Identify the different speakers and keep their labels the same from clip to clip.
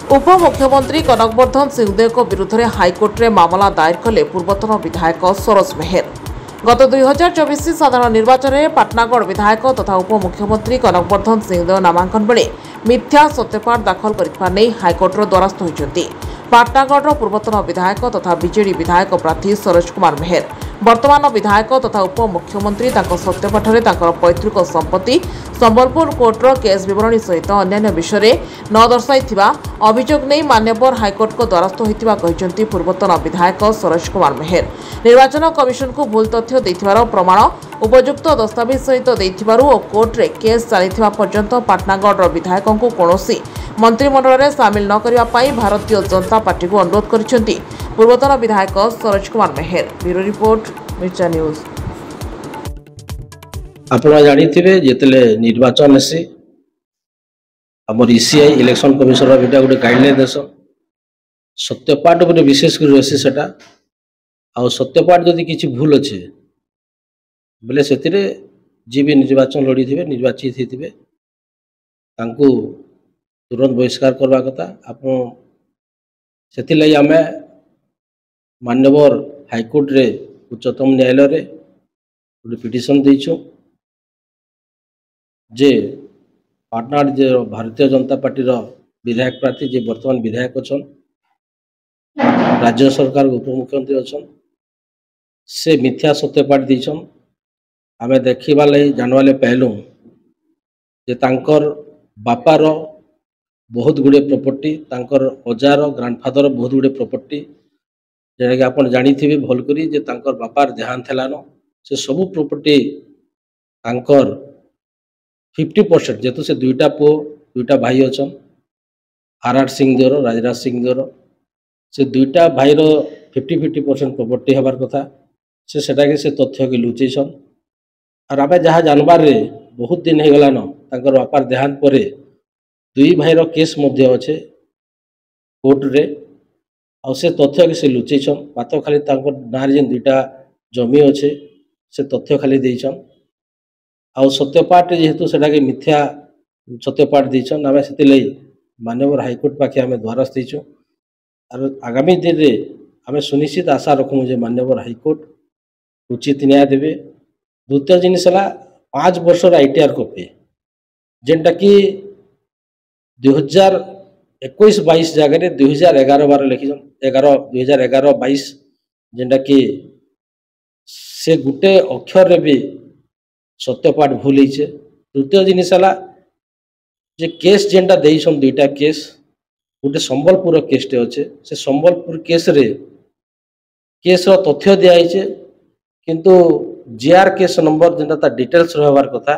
Speaker 1: उपमुख्यमंत्री कनकवर्धन सिंहदेव विरुद्ध में हाइकोर्ट में मामला दायर कले पूर्वतन विधायक सरोज मेहर। गत 2024 साधारण निर्वाचन में पाटनागढ़ विधायक तथा उपमुख्यमंत्री कनकवर्धन सिंहदेव नामांकन बेले मिथ्या सत्यपाठ दाखल करने हाइकोर्टर द्वारस्थ होती पाटनागढ़ पूर्वतन विधायक तथा बीजेडी विधायक प्रार्थी सरोज कुमार मेहर वर्तमान विधायक तथा उपमुख्यमंत्री सत्यपाठ में पैतृक संपत्ति संबलपुर कोर्टर केस विवरणी सहित अन्य विषय न दर्शाई अभियोग नहीं मान्यवर हाइकोर्ट को द्वारस्थ होती पूर्वतन विधायक सरोज कुमार मेहर। निर्वाचन कमिशन को भूल तथ्य देथिबार प्रमाण उपयुक्त दस्तावेज सहित देथिबारु और कोर्ट रे केस चली पर्यंत पाटनागढ़ विधायक को कौनसी मंत्रिमंडल में सामिल न करने भारतीय जनता पार्टी को अनुरोध करिसेंती पूर्वतन विधायक सरोज कुमार मेहर। ब्यूरो रिपोर्ट मिर्चा न्यूज।
Speaker 2: आपन जानिथिबे जेतले निर्वाचन से हमर ईसीआई इलेक्शन कमिशन बेटा गोटे गाइडलाइन देसन सत्यपाठ उपरे विशेष कर रहसी सेटा आ सत्यपाठ जदि किछि भूल अछि बोले सेतिरे जी भी निर्वाचन लड़ी थिबे निर्वाचित हिथिबे तांको तुरंत बहिष्कार करवा कथा। आपन सेति लई आमे मान्यवर हाईकोर्ट रे उच्चतम न्यायालय रे गोटे पिटिशन देइछु जे पाटना जो भारतीय जनता पार्टी विधायक प्रार्थी जे वर्तमान विधायक अच्छा राज्य सरकार उपमुख्यमंत्री अच्छा से मिथ्या सत्यपाठ दीछन। आमे देखा लगी जानवा पहलू जे तांकर बापार बहुत गुड़े प्रॉपर्टी तांकर अजार ग्रांडफादर बहुत गुड़े प्रॉपर्टी जेटा कि आपन जानिथिबे भल करी जे तांकर बापार देहांत हेलान से सबू प्रॉपर्टी तांकर 50% जेतु से दुईटा पो दुईटा भाई अच्छा आर सिंहदेवर राजराज सिंहदेवर से दुईटा भाई 50% प्रॉपर्टी हबार कथा से सेटा के से तथ्य के लुचेसन। और आमे जहाँ जानबार रे बहुत दिन हो गलान तांकर बापार देहांत परे दुई भाईर केस मध्य अच्छे कोर्ट रे आ से तथ्य के से लुचेसन मात्र खाली तांकर नार जेन दुईटा जमी अच्छे से तथ्य खाली देइछन आ सत्यपाठ जेहेतु सेटा के मिथ्या सत्यपाठ देइछन आमे सेति लई माननीय हाईकोर्ट पाखे आमे द्वारस्थ देइछु। और आगामी दिन रे आमे सुनिश्चित आशा रखु जे माननीय हाईकोर्ट उचित न्याय देवे। द्वितीय जिनिस है 5 वर्ष आईटीआर कॉपी जेनटा कि 2021-22 जगह 2011-12 लिखिछन 2011-22 जेनटा कि से गुटे अक्षर रे भी सत्यपाठ भूल होइछे। तृतीय जिनिस है जे केस जेनटा देइछन दुईटा केस गोटे संबलपुर केसटे अच्छे से संबलपुर केस रे केस रो तथ्य दिया होइछे किंतु जीआर केस नंबर जेनटा ता डिटेल्स रहबार कथा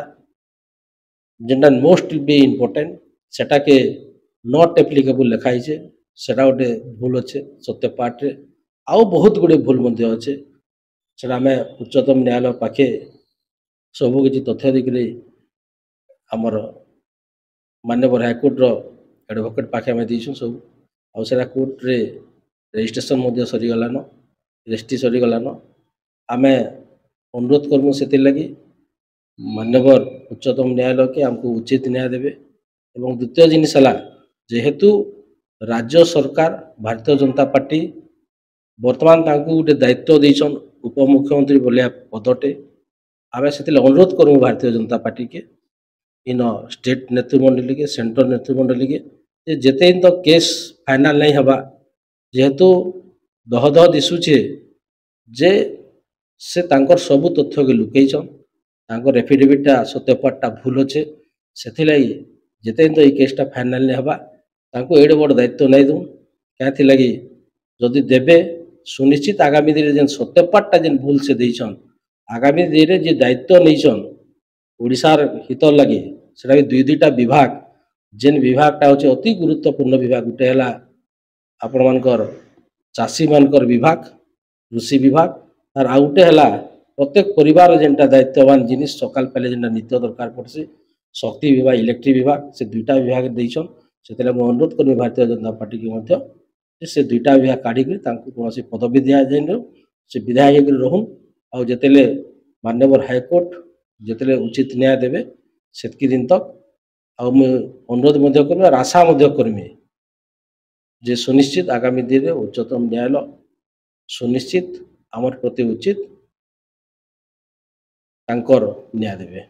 Speaker 2: जेनटा मोस्ट बी इम्पोर्टेंट सेटा के नॉट एप्लीकेबल लिखा होइछे सेटा गोटे भूल अच्छे सत्यपाठ रे आउ बहुत गुड़े भूल मध्य अच्छे सेटा आमे उच्चतम न्यायालय पाखे सबू किसी तथ्य देखिए आमर माननीय हाईकोर्ट एडवोकेट पाखे आम दीछुँ सब आसा कोर्ट रे रजिस्ट्रेशन सरीगलान रजिस्ट्री सरीगलान आम अनुरोध करमु से लगी माननीय उच्चतम न्यायालय के आमको उचित न्याय देवे। एवं द्वितीय जिनिस है जेहेतु राज्य सरकार भारतीय जनता पार्टी वर्तमान गोटे दायित्व देछन उपमुख्यमंत्री बोलिया पदटे आम से अनुरोध करूँ भारतीय जनता पार्टी के इन स्टेट नेतृमंडली के सेंट्रल नेतृमंडली के जेते तो केस फाइनल नहीं हवा जेहेतु दह दह दिशुचे जे से तांकर सबू तथ्य के लुकईछन तांकर एफिडेविटा सत्यपाठटा भूल अच्छे से जेते तो ये केसटा फाइनल नहीं हवा तांको एडे बड़ दायित्व नहीं दूँ क्या लगी जदि देवे सुनिश्चित आगामी दिन जेन सत्यपाठटा जेन भूल से देइछन आगामी दिन जे दायित्व नहींछन ओडिशार हित लगे सेटा भी दुई दुईटा विभाग जेन विभागटा होचे अति गुरुत्वपूर्ण विभाग गोटे है आपण मानकर चाषी मानकर विभाग कृषि विभाग और आउ गोटे है प्रत्येक परिवार जेनटा दायित्ववान जिनिस सकाल पहले जेनटा नित्य दरकार पड़सी शक्ति विभाग इलेक्ट्रिक विभाग से दुईटा विभाग देइछन से अनुरोध करी भारतीय जनता पार्टी के से दुईटा विभाग काढ़ी कौन पदवी दिया जाए से विधायक रहून आउ जिते माननीय हाईकोर्ट जिते उचित न्याय देवे सेतकी दिन तक आ अनुरोध करमी आशा करमी जे सुनिश्चित आगामी दिन में उच्चतम न्यायालय सुनिश्चित आमर प्रति उचित तांकर न्याय देवे।